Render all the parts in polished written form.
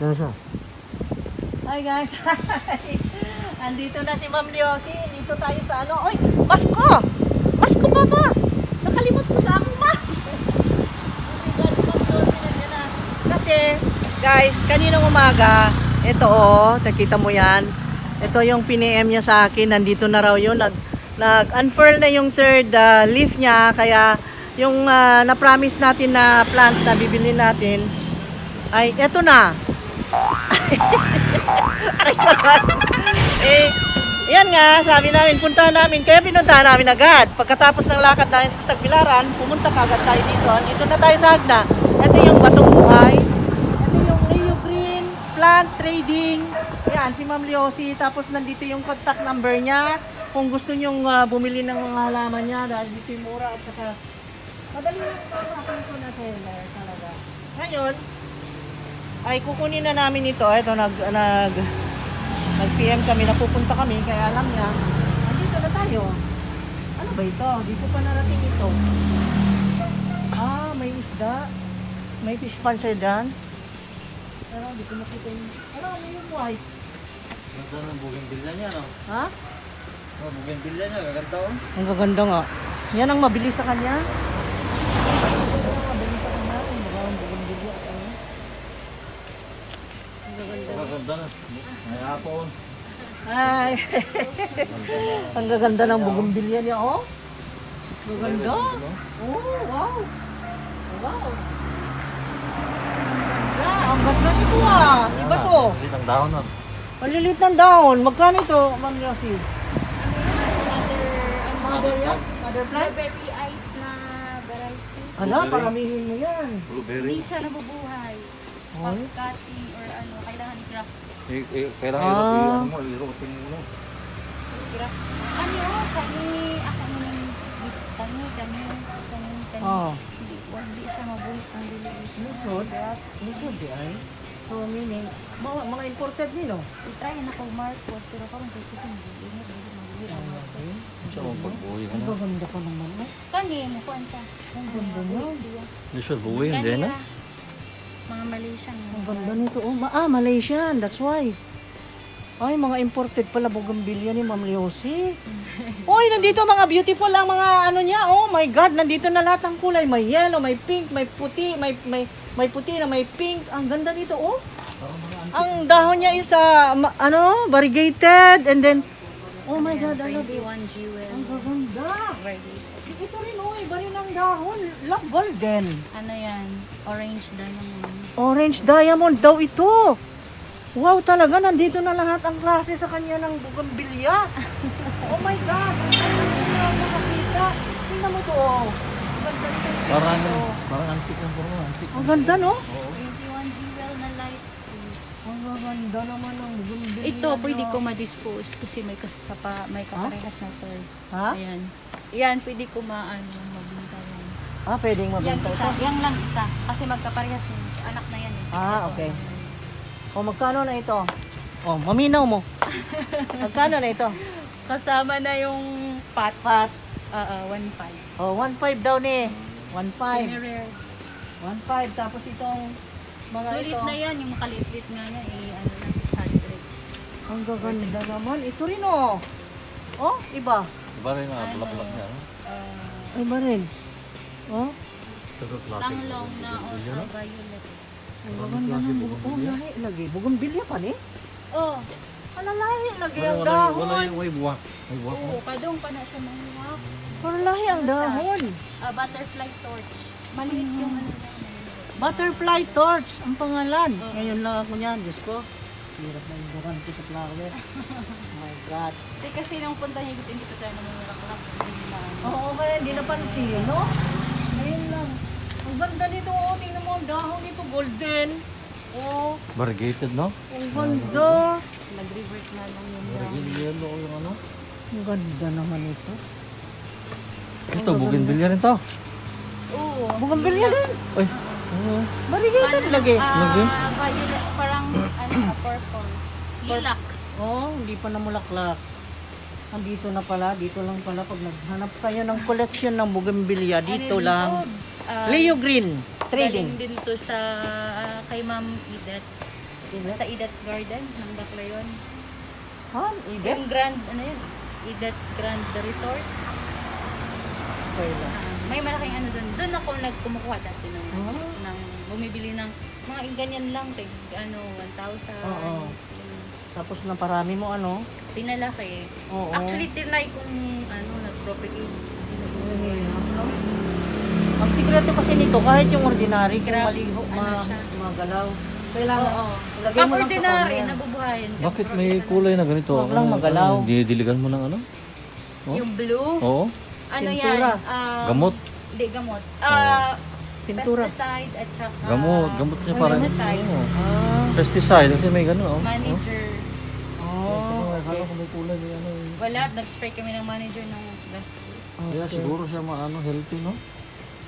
Dito na siya. Hi guys! Andito na si Ma'am Leosi. Dito tayo sa ano. Oy! Masko! Masko pa ba? Nakalimot ko sa akong mask. Kasi, guys, kaninang umaga, ito nakita mo yan. Ito yung piniem niya sa akin. Nandito na raw yun. Nag-unfurl na yung third leaf niya. Kaya, yung na-promise natin na plant na bibili natin, ay, eto na. Aray ko naman. Yan nga, sabi namin, puntahan namin. Kaya pinuntahan namin agad. Pagkatapos ng lakad namin sa Tagbilaran, pumunta kagad tayo dito. Dito na tayo sa Hagna. Ito yung Batong Buhay. Ito yung Leo Green Plant Trading. Yan, si Ma'am Leosi. Tapos nandito yung contact number niya. Kung gusto nyong bumili ng mga halaman niya, dahil dito yung mura at saka madali lang ito na seller talaga. Ngayon, ay kukunin na namin ito. Ito, nag-PM kami, napupunta kami, kaya alam niya, andito na tayo. Ano ba ito? Di ko pa narating ito. Ah, may isda. May fish sponsor dyan. Pero di ko nakita yung... Ano, may yung white. Ganda ng bougainvillea niya, no? Ha? Oh, bougainvillea niya, gaganda oh. Ang gaganda nga. Yan ang mabili sa kanya. Mabili sa kanya. Ang bougainvillea. Ang gaganda. Gaganda na. May hapon. Ay, ang gaganda ng bougainvillea niya, oh. Gaganda. Oh, wow. Wow. Ang ganda nito ah. Iba to. Liit ang dahon nun. Malilit ng dahon. Magkano ito, Ma'am Yossi? Mother yan? Mother plant? Blueberry ice na variety. Ala, paramihin mo yan. Blueberry. Hindi siya nabubuhay. Pag cutting or ano, kailangan i-craft. Kailangan ano mo, i-rotin mo. I-craft. Ano, kani, ako nung kani. Oh. Hindi siya mabuhay ang diliit. Lusod? Lusod di ay? So meaning, mga imported nilo? I-try na kong market, pero parang kasi hindi. Ingat, hindi mabuhay ang market. Siya mong pagbuhay ka Ang na. gaganda pa naman, no? Kani, mukuan siya. Ang ganda niya. Hindi siya buhay, hindi na. Mga Malaysian. Ang ganda nito. Oh, Malaysian. That's why. Ay, mga imported pala bougainvillea ni Ma'am Leosi. Uy, nandito mga beautiful ang mga ano niya. Oh my God, nandito na lahat ng kulay. May yellow, may pink, may puti, may puti na may pink. Ang ganda nito, oh. Ang dahon niya is variegated and then oh my God, I love it. One jewel. Ang gaganda. Variegated. Ito rin, oh, iba rin ang dahon. Love golden. Ano yan? Orange diamond. Orange diamond daw ito. Wow, talaga, nandito na lahat ang klase sa kanya ng bougainvillea. Oh my God, ang ganda na nakakita. Tingnan mo to, oh. Ang ganda nito. Parang antik ang puro, antik. Ang ganda, no? 21 jewel na light. Ang ganda naman ng bougainvillea. Ito, pwede ko ma-dispose kasi may kaparehas na to. Ha? Ayan. Yan, pwede ko mabinta yan. Ah, pwedeng Yan mabenta isa, ito. yan lang isa. Kasi magkaparehas ng anak na yan eh. Ah, okay. O, magkano na ito? Oh, maminaw mo. Magkano na ito? Kasama na yung pot. Pat. 1.5. Oh, 1.5 daw ni. 1.5. Rare. 1.5. Tapos itong mga Sulit ito. na yan, yung makaliit nga niya ano lang, 600. Ang gaganda naman. Ito rin, oh. Oh, iba. Iba rin ang bulak-bulak niya, no? Iba rin. Oh. Tanglong na violet. Ang gaganda ng lahi lagi. Bougainvillea pa ni? Oh, Lahi lagi ang Wala dahon. yung may buwak. May buwak mo. oo, kadong pa na siya mahiwak. Pero lahi ang dahon. Butterfly torch. Maliit yung ano niya. Butterfly torch ang pangalan. Ngayon lang ako niyan, Diyos ko. Hirap na yung daran ko sa flower. Oh my God. Kasi nung punta niya, hindi ko tayo namumulaklak. Hindi na ano. Oo, kaya hindi napansin, no? Ngayon lang. Ang ganda nito, oh. Tingnan mo ang dahon nito, golden. Oh, Variegated, no? ang ganda. Nag-revert na lang yung Variegated yellow yung ano. Ang ganda naman ito. Ito, bougainvillea rin to. Oo. Bougainvillea din. Ay, oo. Variegated lagi. Violet, parang purple. Lilac. Oh, hindi pa namulaklak. Andito na pala, dito lang pala pag naghanap kayo ng collection ng bougainvillea, dito lang. Leo Green Trading. Galing din to sa kay Ma'am Edith. Sa Edats Garden, ng Baclayon. Ha? Ibet? Yung Grand, ano yun? Edats Grand Resort. Okay lang. May malaking ano doon. Doon ako nagkumukuha dati ng, Ah. ng bumibili ng mga ganyan lang, tig, ano, 1,000. Oo. Yung Tapos na parami mo ano? pinalaki. Oo. Actually, tinry kong, ano, nag-propagate. Ang sikreto kasi nito, kahit yung ordinary, kung Grabe, maliho, ano siya? magalaw. Kailangan, Oo. ilagay Pag mo lang sa ordinary, camera. nabubuhayin. Bakit may kulay na ganito? Huwag lang magalaw. Didiligan mo ng ano? Oh? Yung blue, Oo. ano Pintura. yan? Gamot. Hindi, gamot. Pintura. Pesticide at saka Gamot niya parang. pesticide. Oo. Ah. Pesticide kasi may gano'n. Oh. Manager. Oh, Akala ko may kulay may ano. Wala, nag-spray kami ng manager ng last week. Kaya siguro siya maano healthy, no?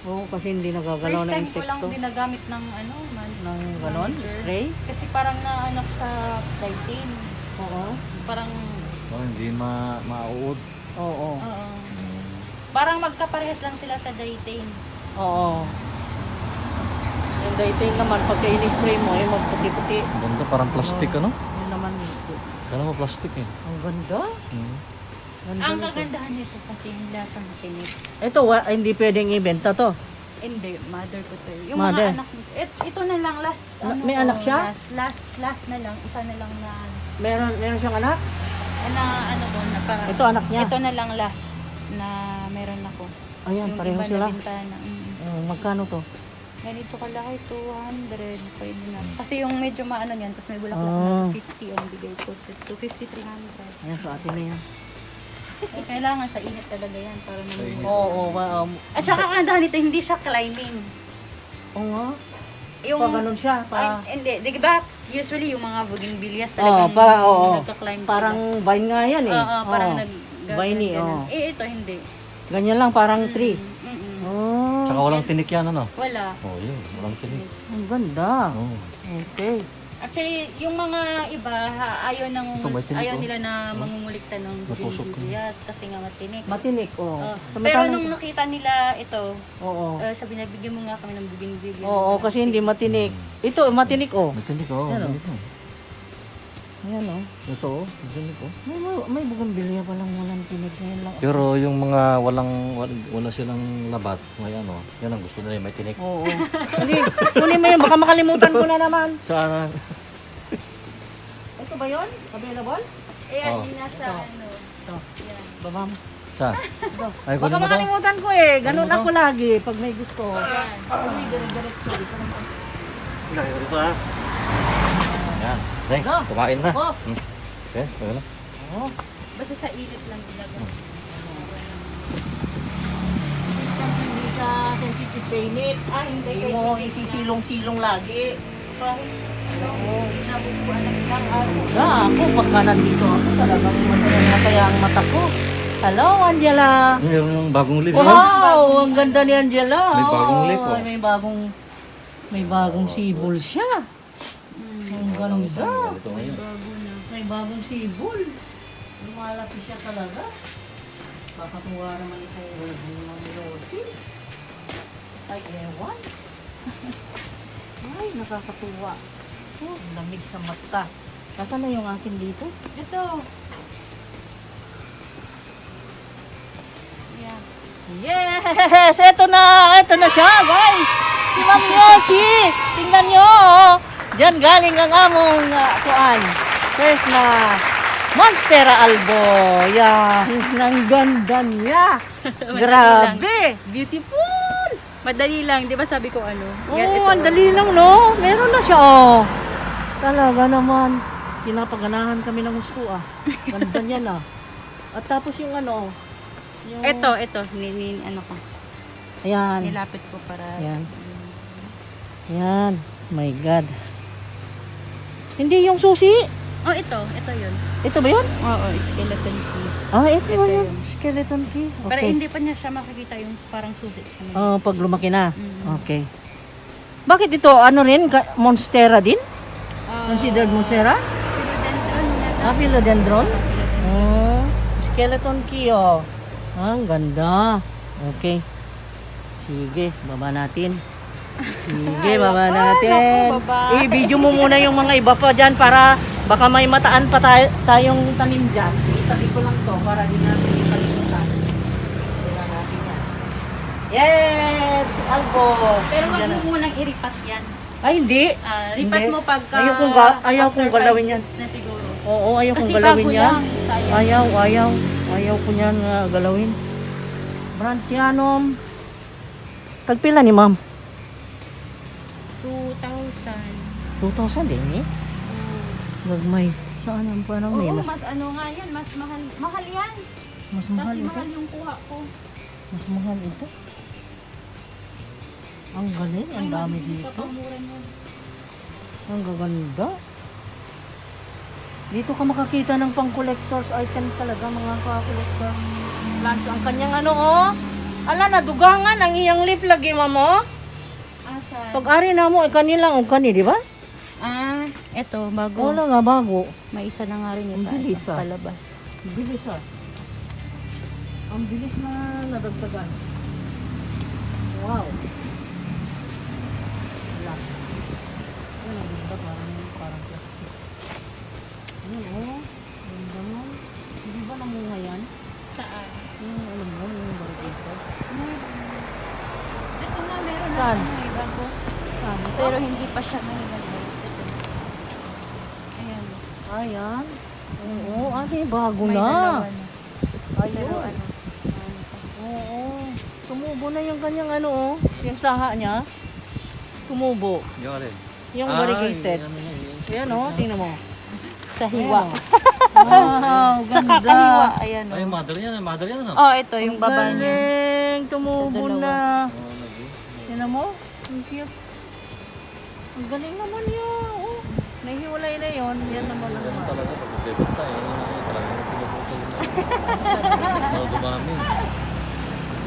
Oo, kasi hindi nagagalaw First na time ko lang insekto. ginagamit ng ano, Ng ganon, manager. spray. Kasi parang naanak sa dietine. Oo. Parang, Oh, hindi mauud. Oo. oo. Parang magkaparehas lang sila sa dietine. Oo. Yung dating naman, pagka in-spray mo, eh, magputi-puti. Ang ganda, parang plastic, ano? Yun naman, Kala mo plastic eh. ang ganda. Hmm. Ganda Ang nito. kagandahan nito kasi hindi siya makinig. Ito, hindi pwedeng ibenta to. Hindi, mother ko to. Yung Mother. mga anak nito. Ito na lang, last. May anak siya? Last na lang. Isa na lang na, Meron siyang anak? ano ko, Ito, anak niya. Ito na lang last na meron ako. Ayan, Yung pareho iba sila. nabenta na. Magkano to? Ganito kalaki, 200. Pwede na. Kasi yung medyo maano yan, tapos may bulaklak Ah. na 50 ang bigay ko. 250, 300. Ayan, sa atin na yan. Eh, kailangan sa init talaga yan para naman. Oo, At saka kagandahan nito, hindi siya climbing. oo nga. Yung, Pa ganun siya, Ay, hindi. Di ba, usually yung mga bougainvilleas Oo, talagang oo. nagka-climb sila. Parang vine nga yan eh. Oo, parang Oo. nag Viney, ganun. oo. Eh, ito hindi. Ganyan lang, parang tree. Mm-mm. Oh, Tsaka walang tinik yan, ano? Wala. Oh, yun. Walang tinik. ang ganda. Oh. Okay. Actually, yung mga iba, Ito, may tinik, ayaw oh. nila na mangungulikta ng Natusok ko. bougainvilleas kasi nga matinik. Matinik, oh. Oh. Sa Pero matalang- nung nakita nila ito, Oo. sabi na, bigyan mo nga kami ng bougainvillea. Oo, kasi hindi matinik. Ito, matinik, oh. May tinik, oh. Yan, oh. Tinik, oh. Ayan, oh. Ito, oh. May tinik, oh. May bugambilya palang walang tinik. Ngayon lang. Pero yung mga wala silang labat, may ano, yan ang gusto nila, may tinik. Oo. Hindi, kunin mo yun. Baka makalimutan ko na naman. Sana, Ito ba yun? Available? Ayan, Oh. yung nasa ano. Ito. Yan. Baba mo. sa? Ay, Baka kunin mo to. makalimutan ko eh. Ganun Kunin mo ako lagi pag may gusto. Yan. Uy, dire-diretso. Dito naman. Ilagay ko dito, ha? Yan. Deng, Go. kumain na. Oh. Okay, okay lang. Oo. Basta sa ilit lang ilagay. Hindi ka sensitive sa init. Hindi. Hindi mo isisilong-silong lagi. Kahit Oo. nabubuan ng ilang araw. Ako, pagka nandito ako, talagang masaya ang mata ko. Hello, Angela. Meron yung bagong live. Wow, ang ganda ni Angela. May bagong Oh, lip, oh. may bagong sibol siya. Ang ganda. Ito ngayon. May bagong sibol. Lumalaki siya talaga. Kakatuwa naman itong Mamilosi. Ay, ewan. Ay, nakakatuwa. Oh, ang lamig sa mata. Nasaan na yung akin dito? Ito. Yan. Yes! Ito na siya, guys! Si Ma'am Yossi! Tingnan nyo! oh. Diyan galing ang among kuan. First na Monstera Albo. Yan. Ang ganda niya. Grabe! Beautiful! Madali lang, di ba sabi ko ano? Oh, ang dali lang, no? Meron na siya, oh. Talaga naman. Pinapaganahan kami ng gusto, ah. Ganda niyan, ah. At tapos yung ano, yung... Ito, ano ko. Ayan. Nilapit ko para... Yan. Yan. My God. Hindi yung susi. Oh, ito yun. Ito ba yun? Oo, skeleton key. Ah, ito ba Ito yun? yun. Skeleton key. Pero Okay. hindi pa niya siya makikita yung parang susi. Oh, pag lumaki na. Mm. Okay. Bakit ito, ano rin? Monstera din? Considered Monstera? Philodendron na. Ah, philodendron? Oh, skeleton key, oh. Ah, ang ganda. Okay. Sige, baba natin. Sige, baba natin. naku, baba. I-video mo muna yung mga iba pa dyan para baka may mataan pa tayong tanim dyan. Itabi ko lang to para di natin ipalimutan. Tingnan natin yan. Yes! Albo! Pero wag Dyan mo na. munang iripat yan. Ay, hindi. Ripat Hindi. mo pagka... Ayaw kong after galawin 5 yan. minutes na siguro. Oo, ayaw kong Kasi galawin bago yan. lang. Sayang. Ayaw ko niyan galawin. Brancianum. Tagpila ni ma'am? 2,000. 2,000 din eh. Gagmay. Saan ang parang may Oo, mas, mas ano nga yan, mas mahal. Mahal yan. mas mahal Kasi ito? mahal yung kuha ko. Mas mahal ito? Ang galing, ang dami mabibili ka dito. pang mura niyan. Ang gaganda. Dito ka makakita ng pang collector's item talaga, mga ka-collector plants. Ang kanyang ano oh. Ala, nadugangan ang iyang leaf lagi mamo. Asa? Pag-ari na mo, kanilang o kani, di ba? Eto, bago. Wala nga bago. May isa na nga rin Ang bilis, ah. palabas. Ang bilis ah. Ang bilis na nadagdagan. Wow. Wala. Wala, ganda parang plastic. Ano oh. Yung ganun. Hindi ba namunga yan? Saan? Yung alam mo, yung variegated. Ito nga, meron na Saan? ano, bago. Saan ito? Pero hindi pa siya nalagay. Ito. Ayan. Ayan. Oo, ate, bago May na. dalawa na. Pero Ayun. ano? Oo. Tumubo na yung kanyang ano oh. Yung saha niya. Tumubo. Yung alin? Yung variegated. Ano niya, eh. Ayan oh, tingnan mo. Sa Hiwa. hiwa. Wow, Sa kakahiwa. Ayan Ay, o. mother yan ano? Oh, ito yung baba niya. Galing, tumubo Sa dalawa. na. Oo, lagi. Tingnan mo. Ang cute. Ang galing naman yun. Oh, nahiwalay na yun. Yan naman ang Ganun mga. talaga pag nagbebenta eh. Talagang pinuputol na. Ano dumami.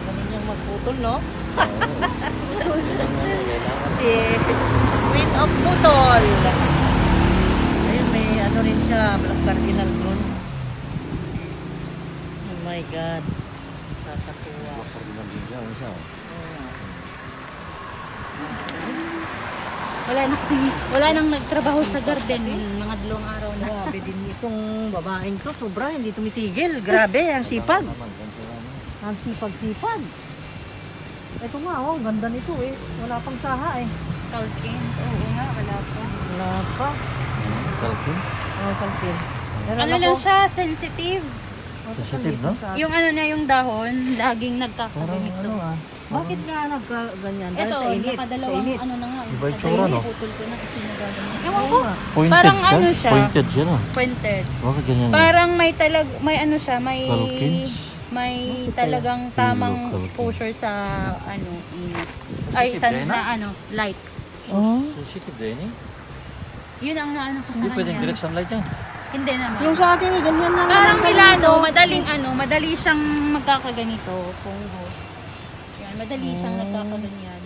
Galing niyang magputol, no? Oo. Yun ang kailangan. Si Queen of Putol. Ayun, may ano rin siya. Black Cardinal doon. Oh my God. Kakatuwa. Cardinal din siya. Ano siya? Wala nang nagtrabaho sa garden. Mga dalawang araw na. Grabe din itong babaeng to. Sobra, hindi tumitigil. Grabe, ang sipag. Naman, ganito naman. Ang sipag-sipag. Ito nga, oh, ang ganda nito eh. Wala pang saha eh. Calkins. Oo nga, wala pa. Wala pa. Kalkin? Oh, kalpins. Meron Ano ako. lang siya, sensitive. Sensitive, no? Yung ano niya, yung dahon, laging Parang nagkakaganito. ano ah. Bakit nga nagka-ganyan? Dahil Ito, sa init. Sa nakadalawang init. ano na nga. Iba yung Sa tsura, init, no? putol ko na kasi nagaganyan. Ewan Oo ko, nga. Pointed Parang siya? ano siya? Pointed siya, no? pointed. Bakit ganyan? Parang may ano siya, Calkins? may Bakit talagang tamang Calkins. exposure sa ano, init. Ay, sa Sensitive na ano, light. Oh. Sensitive din eh. Yun ang naano ko sa Hindi pwedeng kanya. direct sunlight yan. Hindi naman. Yung sa akin, eh, ganyan lang. Parang naman Milano, ganito. madaling ano, madali siyang magkakaganito, fungus. Yan, madali siyang nagkakaganyan.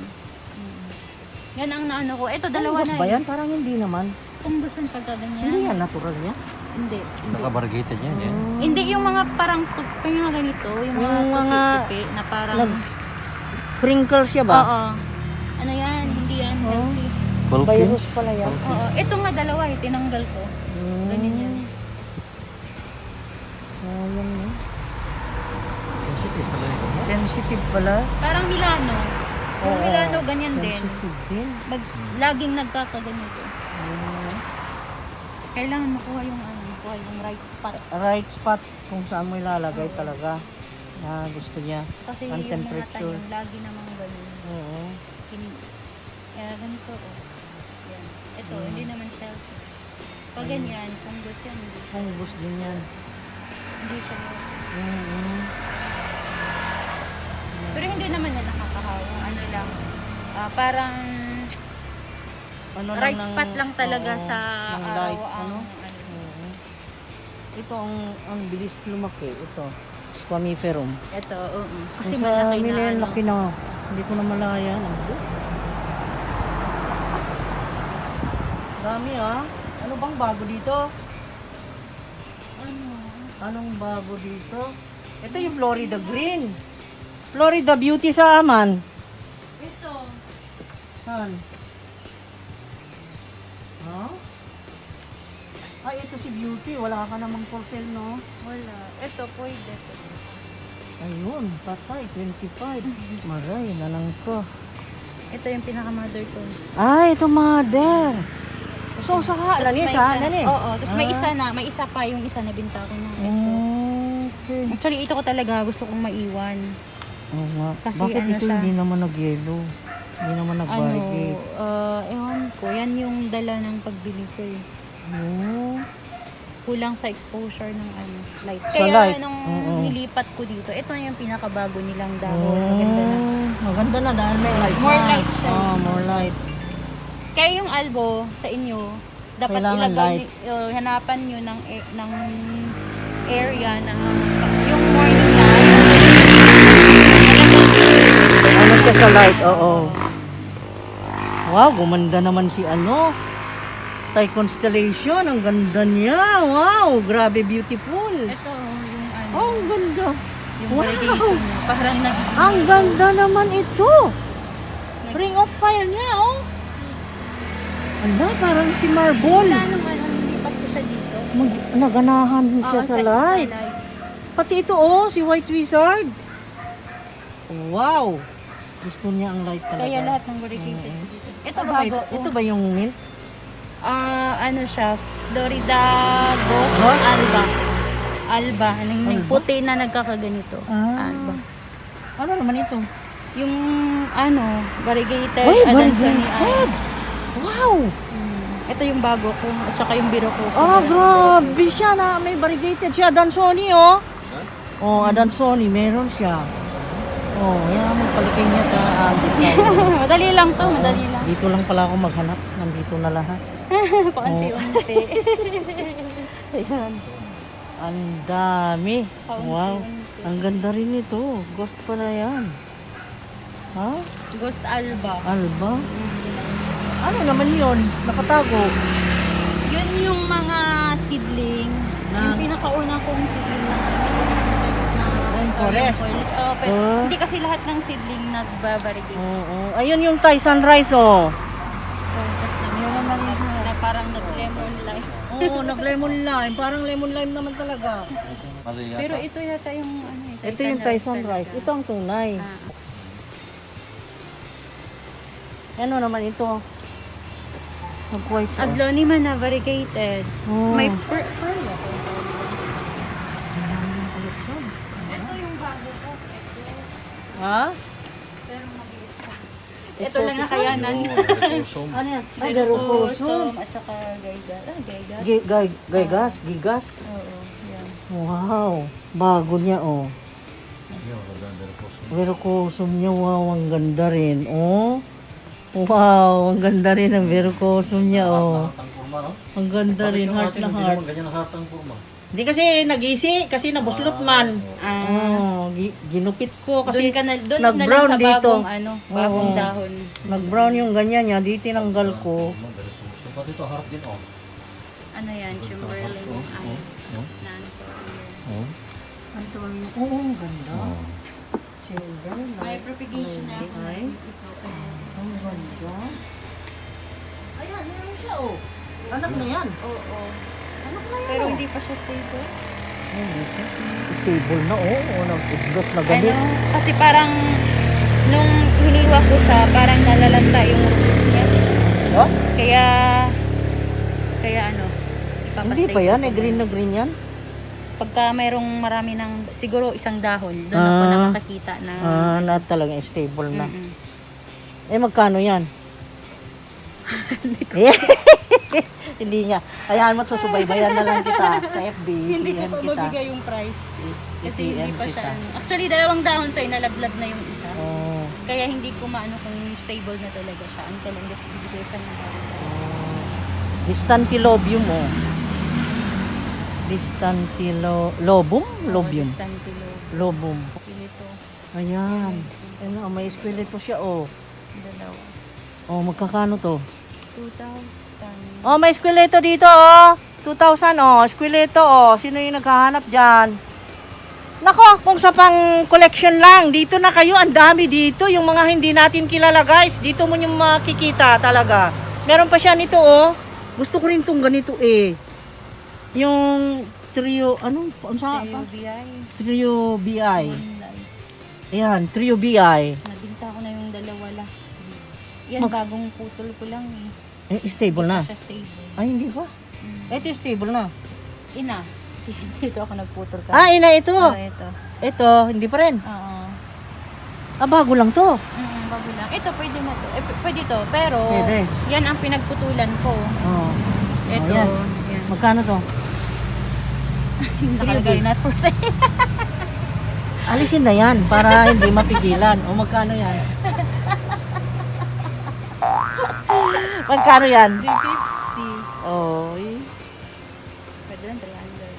Yan ang naano ko. Ito, dalawa Fungus na ba eh. yan? Parang hindi naman. Fungus ang pagkaganyan. Hindi yan, natural niya. Hindi. Naka-variegated yan. Yan. Hindi yung mga parang yung mga ganito, yung Yung mga tupi-tupi na parang Nag-sprinkle siya ba? Oo. Ano yan? Hindi yan. Oo. Healthy. Calkin? Virus pala yan. Oo. Ito nga dalawa eh, tinanggal ko. Ganyan yan. Oh, yan eh. Sensitive pala yun. Sensitive pala. Parang Milano. Yung Oo. Milano ganyan din. Sensitive din. Laging nagkakaganito. Kailangan makuha yung ano, makuha yung right spot. Right spot kung saan mo ilalagay talaga. Na gusto niya. Kasi Ang yung mga temperature. tanim, lagi namang ganun. Oo. Kaya ganito oh. Yan. Ito, hindi naman healthy. Pag ganyan, fungus yan, Fungus din yan. hindi siya healthy. Mm-hmm. Pero hindi naman na nakakahawa. Ano lang, parang Ano right lang ng- spot lang talaga oo, sa ng araw light, ang ano? ano. Oo. Ito ang bilis lumaki. Ito. Squamiferum. Ito, oo. Kasi Yung malaki amin na eh, ano. laki na. Hindi ko na malaya. Ang bilis. Dami ah. Ano bang bago dito? Ano? Anong bago dito? Ito yung Florida Green. Florida Beauty sa aman. Ito. Saan? Ha? Ay, ito si Beauty. Wala ka namang for sale, no? Wala. Ito, pwede. Ayun, patay, 25. Maray, na lang ko. Ito yung pinaka-mother ko. Ay, ito mother. So, saka, Tas lani may sa, isa- lani. Oo, tapos may isa na, may isa pa yung isa na binta ko na. Ito. Okay. Actually, ito ko talaga gusto kong maiwan. Oo nga. Kasi Bakit ano ito siya? hindi naman nag-yellow? Hindi naman Ano, nag-barricade. ewan ko, yan yung dala ng pagbili ko eh. Oh. Kulang sa exposure ng light. Sa Kaya light, nung oo. nilipat ko dito, ito yung pinakabago nilang dahon. Maganda na. Maganda na dahil may light More na. light siya. More light. Kaya yung albo sa inyo, dapat Kailangan ilagay, light. hanapan nyo ng area na yung morning light. Ano siya sa light? Oo. Wow, gumanda naman si ano. Thai Constellation. Ang ganda niya. Wow, grabe beautiful. Ito yung ano, Oh, ang ganda. yung wow. validation niya. Parang Ang ganda naman ito. Ring of fire niya, oh. Ano, parang si Marble. Wala nung nilipat ko siya dito. Naganahan siya Oo, sa light. Pati ito, oh, si White Wizard. Wow. Gusto niya ang light talaga. Kaya lahat ng variegated dito. Ito Ano ba bago. ito ba yung mint? Ano siya, Florida Ghost What? Alba. Alba, yung Alba? puti na nagkakaganito. Alba. Ano naman ito? Yung variegated Ay, Adansonii. variegated. Wow. Ito yung bago ko, at saka yung biro ko. Grabe siya na may variegated siya. Adansonii, oh. Oh, Adansonii, meron siya. Oh, yan ang palagay niya sa Madali lang to, madali lang. Dito lang pala ako maghanap. Nandito na lahat. Paunti-unti. Ayan. Ang dami. Wow. Ang ganda rin ito. Ghost pala yan. Ha? Ghost Alba. Alba? Ano naman yun? Nakatago. Yun yung mga seedling. Yung pinakauna kong seedling na Rainforest. Pero Ah. hindi kasi lahat ng seedling nagbabarigate. Oo. Ayun yung Thai Sunrise, oh. Tapos na parang nag-lemon lime. Oo, nag-lemon lime. Parang lemon lime naman talaga. Mali yata. Pero ito yata yung Ito yung Thai Sunrise. Ito ang tunay. Ano naman ito? Nag-white siya. Aglonema na variegated. Oh. May pearl ako. Ito yung bago ko. Ha? Pero mabilis pa. Ito lang nakayanan. Ano yan? Ay, Verocosum. At saka gaygas. Gaygas. Gigas? Gigas? Oo. Yan. Wow. Bago niya, oh. Verocosum niya, wow. Ang ganda rin, oh. Wow, ang ganda rin ang Verocosum niya, oh. Heart ang purma, no? Ang ganda rin, heart na Hindi heart. naman ganyan ang heart ang purma. Hindi kasi nag-isi, kasi nabuslot man. Ginupit ko kasi Doon ka na, doon na lang nag-brown sa dito. bagong bagong Oo. dahon. Nag-brown yung ganyan niya, di tinanggal ko. So, pati ito, heart din, oh. Ano yan? Chimberlin. Oh. Oh. Oo, ang ganda. Oh. Children, May propagation na ako. Ay. Ang ganda. Ayan, meron siya, oh. Anak na yan. Oo. Anak na yan, Pero oh. hindi pa siya stable. Stable na, oh. Nag-udlot na Ano, ganit. kasi parang nung hiniwa ko siya, parang nalalanta yung roots niya. Oh? Kaya Hindi pa yan, green na green yan. Pagka mayroong marami ng, siguro isang dahon, doon ako na makakita na. Na talagang stable na. Mm-mm. Eh, magkano yan? Hindi niya. Hayaan mo, susubaybayan na lang kita sa FB. Hindi ko PM pa kita. mabigay yung price. Kasi hindi PM pa siya. kita. Actually, 2 dahon to, nalaglag na yung isa. Oh. Kaya hindi ko maano kung stable na talaga siya. Ang talagang bibigay siya ng dahon. Distantilobium, oh. Distantilobum? Lobium. Lobum. Ito, Ayan. Ano, may espiritu siya, oh. dalawa. Oh, magkakano to? 2,000. Oh, may eskweleto dito, oh. 2,000, oh. Eskweleto, oh. Sino yung naghahanap dyan? Nako, kung sa pang collection lang, dito na kayo, ang dami dito. Yung mga hindi natin kilala guys, dito mo yung makikita talaga. Meron pa siya nito oh. Gusto ko rin tong ganito eh. Yung trio, anong sa UBI. Trio BI. Online. Ayan, Trio BI. Nabinta ko na yung dalawa last week. Yan, bagong putol ko lang eh. Stable na. Siya stable. Ay, hindi pa. Ito stable na. Ina. Dito ako nagputol ka. Ina ito. Ito. Ito, hindi pa rin. Oo. Bago lang to. Bago lang. Ito, pwede na to. Pwede to. Pero, Pwede. yan ang pinagputulan ko. Oo. Ito. yan. Yan. Magkano to? Nakalagay not for sale. Alisin na yan para hindi mapigilan. O magkano yan? Magkano yan? 350. Oy. Pwede lang 300.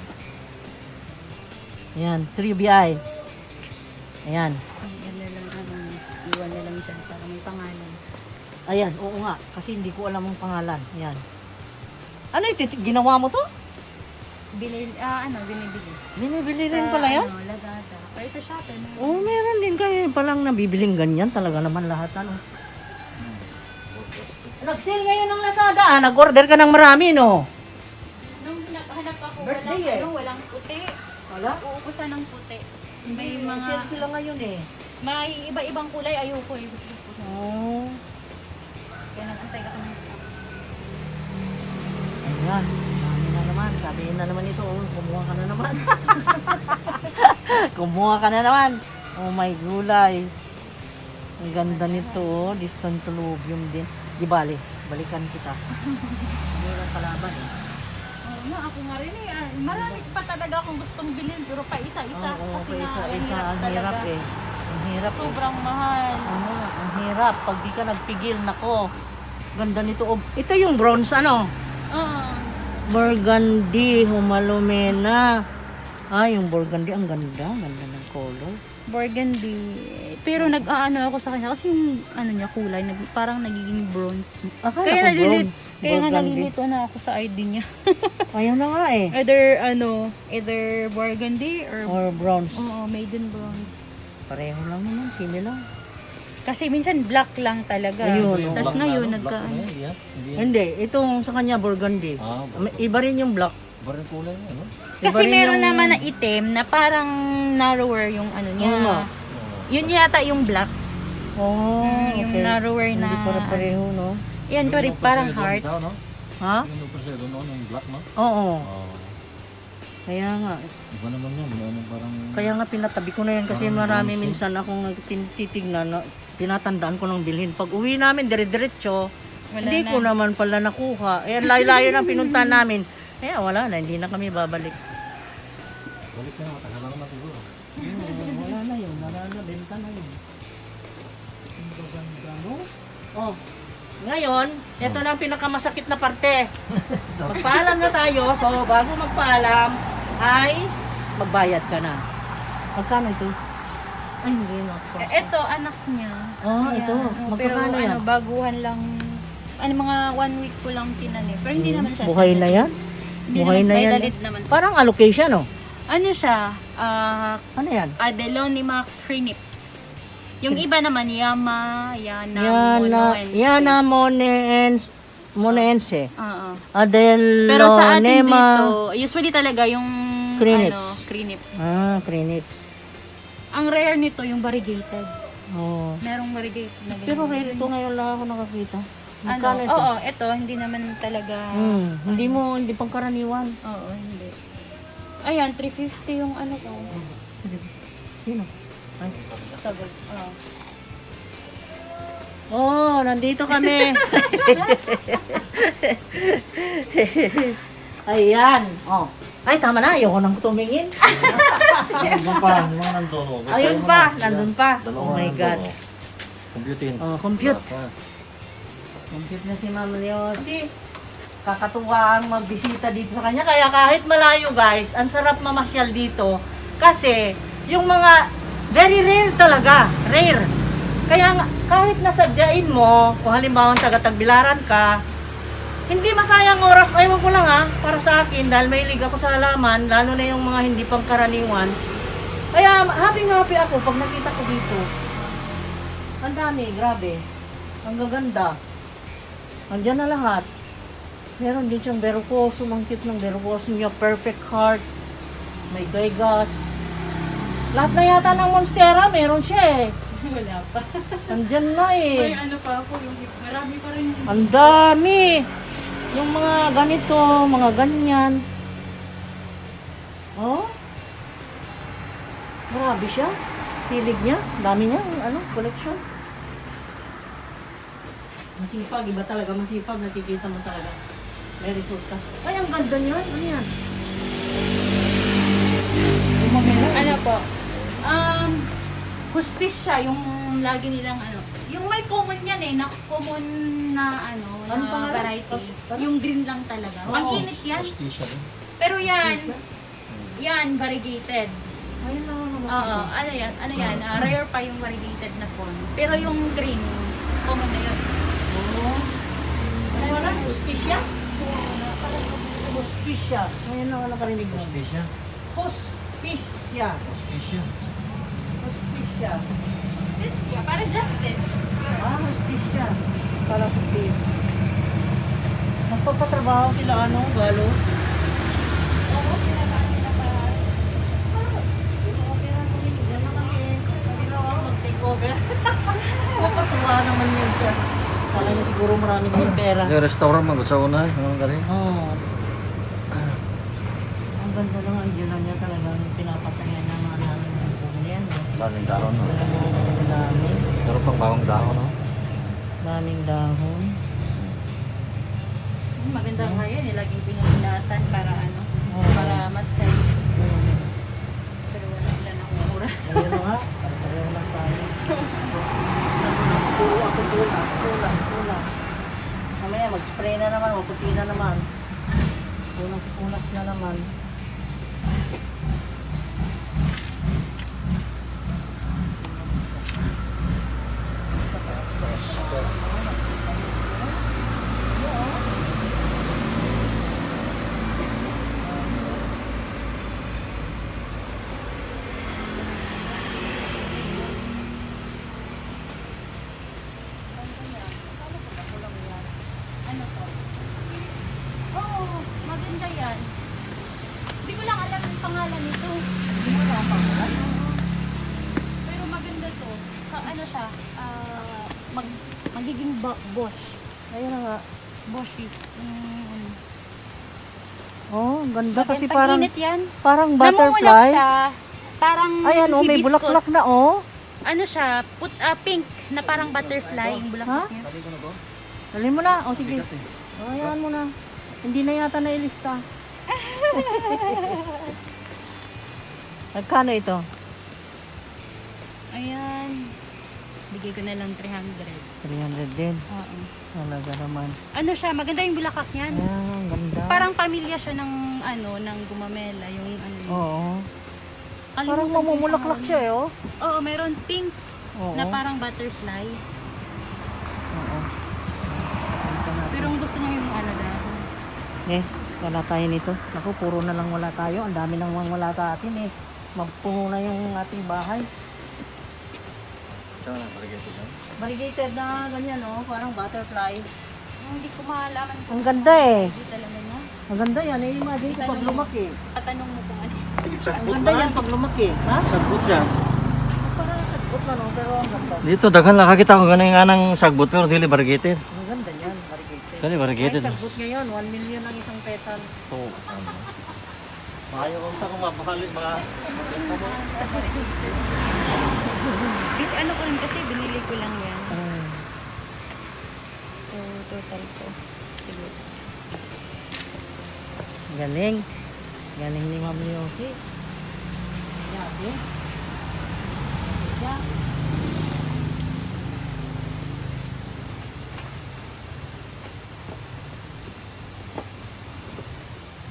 Ayan, 3BI. Ayan. Yan na lang, iwan na lang dyan para may pangalan. Ayan, oo nga. Kasi hindi ko alam ang pangalan. Ayan. Ano ito? Ginawa mo to? Binibili. Binibili rin pala yan? Lazada. Pero sa Shopee. Oo, meron din kayo. Palang nabibiling ganyan. Talaga naman lahat. Ano? Nag-sale ngayon ng Lazada. Nag-order ka ng marami, no? Nung hanap ako, Birthday walang puti. Wala? Uubusan ng puti. May May sale mga, sila ngayon eh. may iba-ibang kulay. Ayoko eh. Gusto ko. Oo. Kaya nag-antay ako ng stock. Ayan. Dami na naman. Sabihin na naman ito. Oh, kumuha ka na naman. Kumuha ka na naman. Oh my gulay. Ang ganda nito. Oh. Distant tulubium din. Di bali. Balikan kita. Hindi lang kalaban eh. Oo na, ako nga rin eh. Marami pa talaga akong gustong bilhin. Pero pa isa-isa. Oo, kasi okay, nga, isa. Ang hirap talaga. eh. Ang hirap eh. Sobrang mahal. Ang hirap. Pag di ka nagpigil, nako. Ganda nito. Oh, ito yung bronze ano? Oo. Burgundy, Humalumena. Yung burgundy, ang ganda. Ganda ng color. Burgundy. Pero nag-aano ako sa kanya kasi yung ano niya kulay parang nagiging bronze. Akala Kaya ko nalilit. brown. Kaya nga Burgundy. nalilito na ako sa ID niya. Ayaw na nga eh. Either burgundy or Or bronze. oo, maiden bronze. Pareho lang naman, sila lang. Kasi minsan black lang talaga. Ayun, Tapos Black na, ngayon ano? Black na yan, yan. Hindi yan. Hindi, itong sa kanya burgundy. Black. Iba rin yung black. Barang kulay mo, ano? Iba Kasi rin meron yung- naman na itim na parang narrower yung ano niya. Oo nga. Yun yata yung black. Oh, Yung okay. narrower na. Hindi pareho, no? Yan, Yung pare, nung parang Poseidon heart. daw, no? Ha? Yung nung Poseidon noon, yung black, no? Oo. Oh. Kaya nga. Iba naman yun, ano, parang... Kaya nga pinatabi ko na yan kasi Parang marami bronze, minsan akong titignan na tinatandaan ko ng bilhin. Pag uwi namin, dire-diretso, Wala hindi na. ko naman pala nakuha. Eh, layo-layo ng pinuntahan namin. Kaya wala na, hindi na kami babalik. Balik na, matagal na naman siguro. Wala na yun, wala na, benta na yun. Ang gaganda, no? Oh, ngayon, ito na ang pinakamasakit na parte. Magpaalam na tayo, so bago magpaalam, ay magbayad ka na. Magkano ito? Ay, hindi na. Ito, anak niya. Oh, Ayan. ito. Pero Magkakano yan? baguhan lang. Mga 1 week ko lang tinanim. Pero hindi naman siya. Buhay na yan? Hindi Buhay naman, na may yan. dalit naman. Parang allocation, no? Ano siya? Ano yan? Adelonima crinips. Yung iba naman, Yana, Yana Monense. Oo. Adelonema. Pero sa atin dito, usually talaga yung Crinips. crinips. Crinips. Ang rare nito yung variegated. Oh. Merong variegated na ganyan. Pero rare ito ngayon lang ako nakakita. ano, Magkano ito? oo, ito, hindi naman talaga, Hindi pangkaraniwan. oo, hindi. Ayan, 350 yung ano ko. Sino? Ay. Sagot. Oh, nandito kami. Ayan. Oh. Ay, tama na. Ayoko nang tumingin. Nandun pa, yung mga nandun. Oh. Ayun Tayo mo pa. na. Nandun pa. Dalawa Oh my nandun, God. oh. Computing. Oh, compute. Wala pa. Compute na si Ma'am Leosi. Kakatuwa ang magbisita dito sa kanya. Kaya kahit malayo guys, ang sarap mamasyal dito. Kasi yung mga very rare talaga. Rare. Kaya nga, kahit nasadyain mo, kung halimbawa taga-Tagbilaran ka, hindi masayang oras. Ewan ko lang para sa akin, dahil may liga ko sa halaman, lalo na yung mga hindi pangkaraniwan, Kaya happy na happy ako pag nakita ko dito. Ang dami, grabe. Ang gaganda. Andiyan na lahat. Meron din siyang Veracosum, ang cute ng Veracosum niya, perfect heart. May Gaygas. Lahat na yata ng Monstera, meron siya eh. Wala pa. Andyan na May eh. ano pa ako, yung marami pa rin. Ang dami. Yung mga ganito, mga ganyan. Oh. Grabe siya. Hilig niya. Dami niya. Ano, collection. Masipag. Iba talaga masipag. Nakikita mo talaga. May result ka. Ay, ang ganda niya. Ano yan? Umamela. Ano po? Hustis siya, yung lagi nilang ano. Yung may common yan eh, na common na ano, Ano na pangalan? variety. Yung green lang talaga. Oo. Ang init yan. Hostisya din. Pero yan variegated. Ayun na. Oo, ano yan, rare pa yung variegated na corn. Pero yung green, common na yun. Oo. Ano na? Hostisya? Hostisya. Ngayon na ako nakarinig mo. Hostisya? Hostisya. Hostisya. Hostisya. This, yeah, para justice. Ah, hostisya. Para puti. Magpapatrabaho sila ano, galo? Oo, sinasabi nila para Okay na kami. Diyan na kami. Sabi na ako mag-take over. Nakatuwa naman yun siya. Kala niya siguro marami kayong pera. Yung restaurant man sa una, yung galing. Oo. Ang ganda lang ang dyan niya talagang pinapasaya ng mga namin ng buong yan. Daming dahon, no? Ang dami. Meron pang bawang dahon, no? Daming dahon. maganda kaya nilaging pinuminasan para ano, Oo. para mas kayo. Hmm. Pero wala ilan ang oras. Ayun na nga. Pareho lang tayo. Puro ako tulas. Mamaya mag-spray na naman, maputi na naman. Punas na naman. Ano to? Oo, maganda yan. Hindi ko lang alam yung pangalan nito. Hindi mo na ang pangalan. Pero maganda to. Ano siya? Magiging Bosch. Ayun na nga. Bosch. Oh, ang ganda kasi parang Pag-init yan. parang Namumulak butterfly. siya. Parang Ayan oh, may hibiscus. bulaklak na oh. Ano siya? Pink na parang butterfly yung bulaklak Ha? niya. Dalhin mo na. O sige. O, hayaan mo na. Hindi na yata nailista. Magkano ito? Ayan. Bigay ko na lang 300. 300 din. Oo. Talaga naman. Ano siya? Maganda yung bulaklak niyan. Ayan, ang ganda. Parang pamilya siya ng ano, ng gumamela, yung ano. Oo. Kalimutan Parang ko yung mamumulaklak pangalan. siya eh oh. Oo, meron pink Oo. na parang butterfly. Oo. Pero ang gusto niya yung ano dahon. Eh, wala tayo nito. Naku, puro na lang wala tayo. Ang dami nang wala sa atin eh. Magpuno na yung ating bahay. Ito na, barigay yan. Variegated na ganyan oh, parang butterfly. Hindi ko malaman kung Ang ganda eh. hindi talaga na. Ang ganda yan. Eh, imagine ko pag lumaki. Patanong mo kung ano. Ang ganda yan pag lumaki. Ha? Sagbot yan. Parang sagot na no, pero ang ganda. Dito, daghan nakakita ko ganun nga ng sagbot pero dili variegated. Ang ganda yan, variegated. Kani Ay, variegated. sagot ngayon, 1 million ang isang petal. Oo. Maayo kung sa kung mabahali, mga... Ano ko rin kasi, binili ko lang yan. Mm. So, total ko. Siguro. Galing. Galing ni Ma'am Yoki. Grabe. Yeah.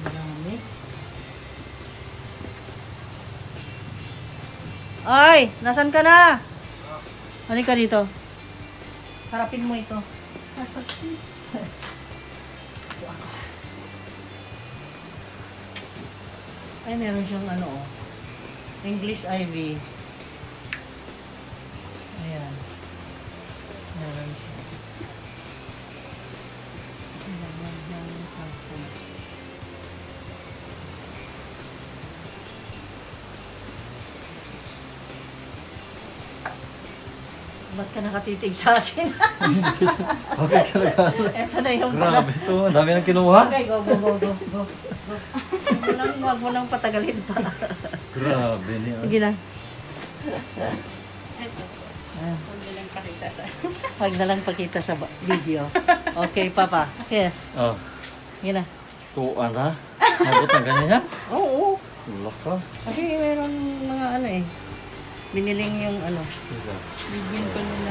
Dami. Ay, nasan ka na? Halika dito. Harapin mo ito. Ay, meron siyang ano oh. English ivy. Ayan. Meron siya. Ba't ka nakatitig sa akin? Okay ka na ka. Ito na yung Grabe ito. Ang dami nang kinuha. Okay, go. Huwag mo nang patagalin pa. Grabe niya. Sige na. Ito. Ah, Huwag nilang pakita sa... Huwag na lang pakita sa video. Okay, Papa. Here. Oh. Sige na. Tuan ha? Magot ang ganyan yan? Oo. Wala ka. Kasi meron mga ano eh. Biniling yung ano. Bigyan ko nila.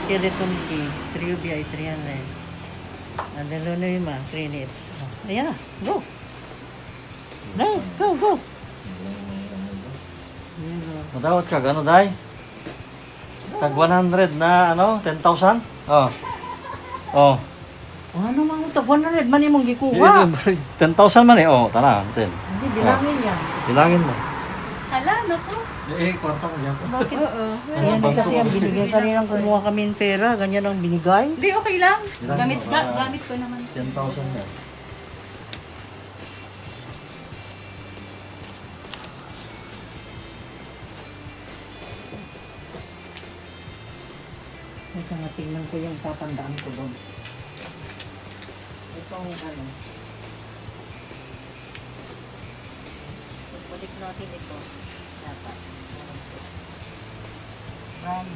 Skeleton key. Trivia ay 300. Adalonema, 3 nips. Oh, ayan na. Go. No, go. Madawat ka, gano'n day? Tag 100 na ano, 10,000? Oh. Oh. Ano mga ito? 100 man yung gikuha. 10,000 man eh. Oh, tara, 10. Hindi, bilangin yan. Bilangin mo. Hala, naku. Kwarta mo dyan. Bakit? Oo. Ayan kasi ang binigay kanina kumuha kami ng pera. Ganyan ang binigay. Hindi, okay lang. Ilan Gamit, mo? gamit ko naman. 10,000 yan. Ito nga, tingnan ko yung tatandaan ko doon. Itong ano. Balik natin ito. Dapat. From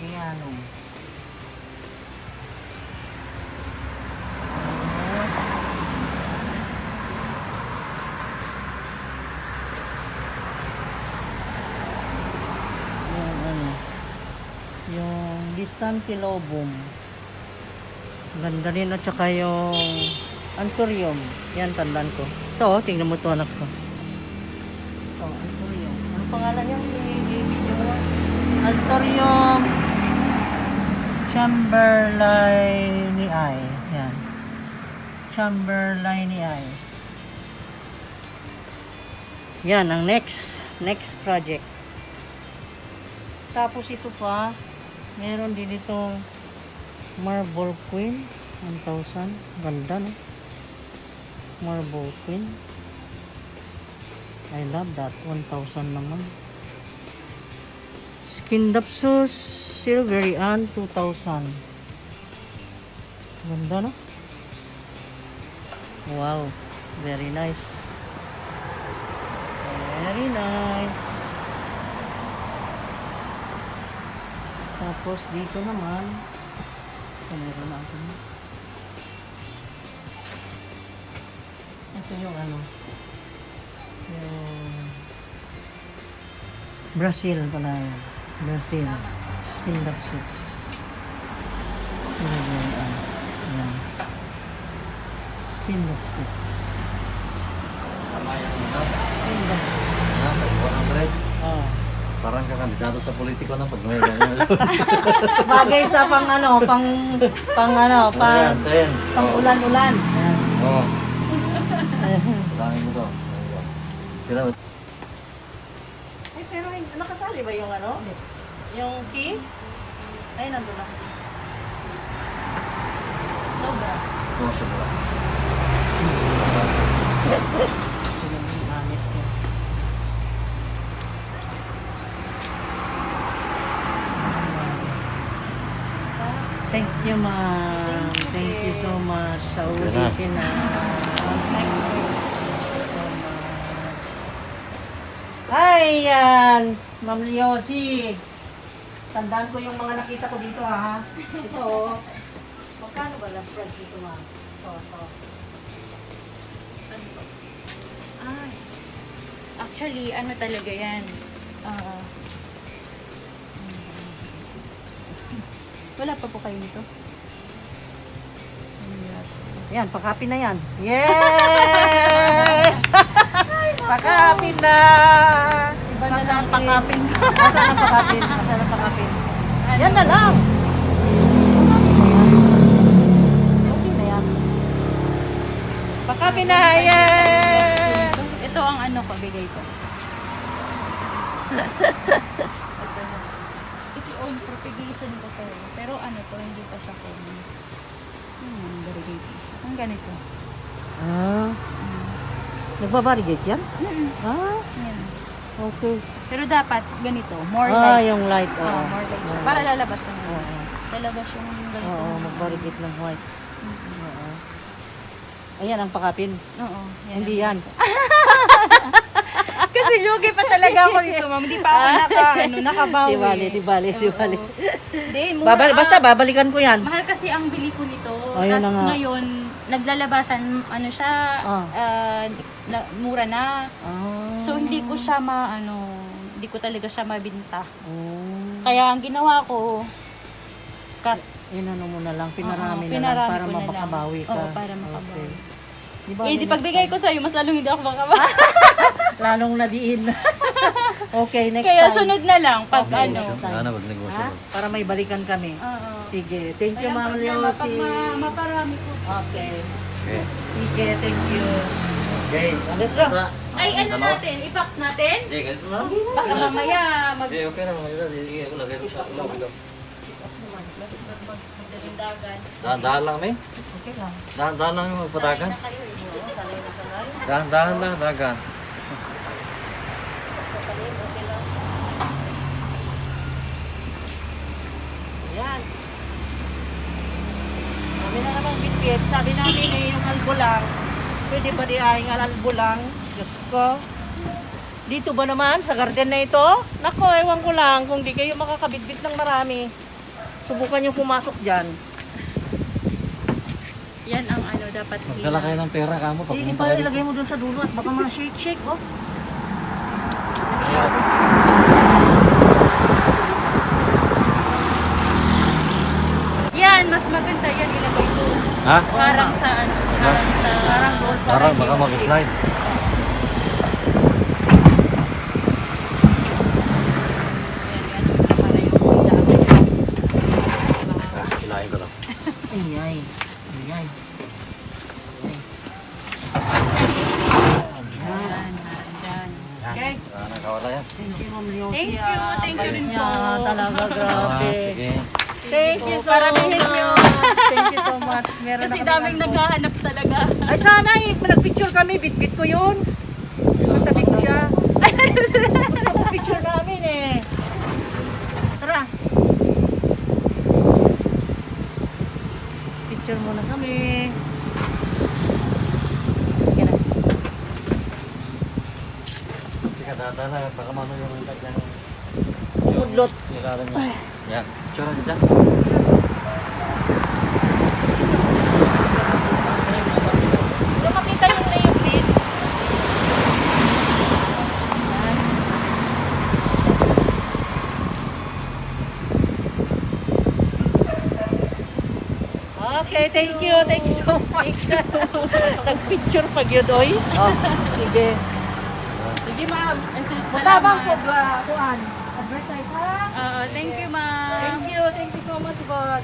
Piano. Yung ano. Yung Distante Lobum. Ganda rin at saka yung Anthurium. Yan, tandaan ko. Ito, tingnan mo ito anak ko. Ito, Anthurium. Ano pangalan yung i-video mo? Anthurium Chamberlaini. Yan. Chamberlaini. Yan, ang next project. Tapos ito pa, meron din itong Marble Queen, 1,000. Ganda, no? Marble Queen. I love that. 1,000 naman. Skindapsus Silvery Ann, 2,000. Ganda, no? Wow. Very nice. Very nice. Tapos dito naman, meron na ako. Ito yung ano, yung Brazil pala yan. Brazil. Skindapsus. Yan. Skindapsus. Skindapsus. 100. Oh. Parang ka kandidato sa politiko na pag may ganyan. Bagay sa pang ano, pang Ayan, 10. pang ulan-ulan. Yan. Oh. Bilangin mo to. Kira mo. Ay, pero nakasali ba yung ano? Yung key? Ay, nandun na. Sobra. Ito siya mula. Yung honest niya. Thank you, ma'am. Thank you so much. Sa ulitin na. Thank you so much. Ay, yan. Ma'am Leosi. Tandaan ko yung mga nakita ko dito, ha. Ito, oh. Magkano ba last price dito, ma'am? Ito. Ay. Actually, ano talaga yan? Wala pa po kayo nito? Yan, pakapin na yan. Yes! Pakapin na! Iba na lang Pakapin. Asan ang pakapin? Asan ang pakapin? Yan na lang! Okay na yan. Pakapin na! Yes! Ito ang ano ko, bigay ko. Kasi oil propagation ko to. Pero ano to, hindi pa siya common. Variegated. Ang ganito. Ah. Nagbabarigate yan? Ah, Yan. okay. Pero dapat ganito, more Ah, light. yung light. Oo, Oo. more light siya. Para lalabas yung Oo. lalabas yung ganito. Oo, magbarigate ng white. Oo. Ayan ang pakapin. Oo. Hindi yan. Kasi lugi pa talaga ako dito, ma'am. Hindi pa ako nakabawi. Di bali. Hindi, mura. Basta babalikan ko yan. Mahal kasi ang bili ko nito. Ayun na Tapos nga. ngayon, naglalabasan, ano siya, mura na. Ah. So, hindi ko siya hindi ko talaga siya mabinta. Oh. Kaya ang ginawa ko, cut. Inano mo na lang, pinarami na lang pinarami para ko na lang. mapakabawi ka. Oo, para makabawi. Okay. Di pagbigay ko sa'yo, mas lalong hindi ako makabawi. Lalong nadiin. Okay, next Kaya time. sunod na lang, pag Okay, ano. next time. Sana magnegosyo. Ha? Para may balikan kami. Oo. Sige, thank you, Ma'am Walang problema, Lucy. Pag maparami ko. Okay. Okay. Sige, thank you. Okay. Let's go. Ay, ano natin? I-box natin? Sige, ganito na. Baka mamaya Sige, okay na. Sige, ako lagay ko sa ulo. magdalindagan. Dahan-dahan lang, may. Okay lang. Dahan-dahan lang yung magpadagan. Na kayo eh. Sanay na sanay. Dahan-dahan lang, dagan. Yan. Sabi na naman bitbit. Sabi namin yung albulang. Pwede ba di aing albulang? Diyos ko. Dito ba naman sa garden na ito? Nako, ewan ko lang kung di kayo makakabitbit ng marami. Subukan nyo pumasok dyan. Yan ang ano dapat Magdala kayo ng pera ka mo. Hindi pa ilagay mo dun sa dulo at baka ma-shake-shake. Oh. Yan, mas maganda yan ilagay doon. Ha? Parang sa ano, parang doon. Parang baka mag-slide. Silahin ko lang. Ayay. Ayay. Okay. Nakawala yan. Thank you, Ma'am Leosia. Thank you. Thank you rin po. Talaga, grabe. Sige. Thank you so Paramihin much. nyo. Thank you so much. Meron Kasi na kami daming ano. naghahanap talaga. Ay sana nag-picture kami, bit-bit ko yun. Sabi ko siya. Gusto ko picture namin eh. Tara. Picture muna kami. Yan na. Hindi ka dadala. Baka mano yung tagyan. Umudlot. Nilaran niya. Yan. Picture ka dyan. Yung makita yung layout din. Okay, thank you. Thank you so much. Nag-picture pag yun, oy. Oh, sige. Sige, ma'am. Matabang ko ba? Kuan. Advertise, ha? Thank you, ma'am. Thank you so much, bud.